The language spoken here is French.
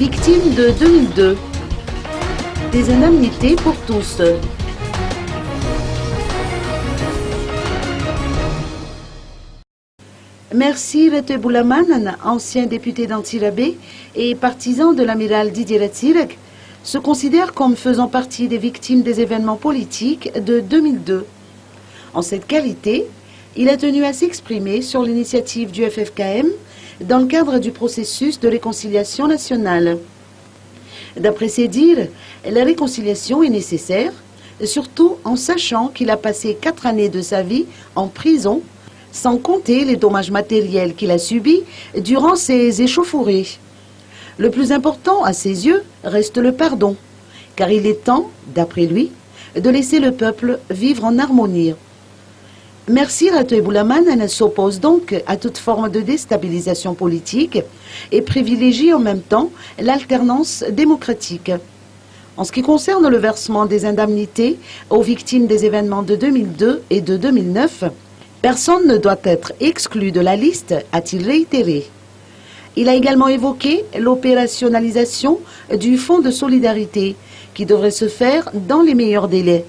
Victimes de 2002. Des indemnités pour tous. Merci Rete Boulamanen, ancien député d'Antirabé et partisan de l'amiral Didier Ratsirek, se considère comme faisant partie des victimes des événements politiques de 2002. En cette qualité, il a tenu à s'exprimer sur l'initiative du FFKM dans le cadre du processus de réconciliation nationale. D'après ses dires, la réconciliation est nécessaire, surtout en sachant qu'il a passé 4 années de sa vie en prison, sans compter les dommages matériels qu'il a subis durant ces échauffourées. Le plus important, à ses yeux, reste le pardon, car il est temps, d'après lui, de laisser le peuple vivre en harmonie. Merci Rate Boulamanen s'oppose donc à toute forme de déstabilisation politique et privilégie en même temps l'alternance démocratique. En ce qui concerne le versement des indemnités aux victimes des événements de 2002 et de 2009, personne ne doit être exclu de la liste, a-t-il réitéré. Il a également évoqué l'opérationnalisation du fonds de solidarité qui devrait se faire dans les meilleurs délais.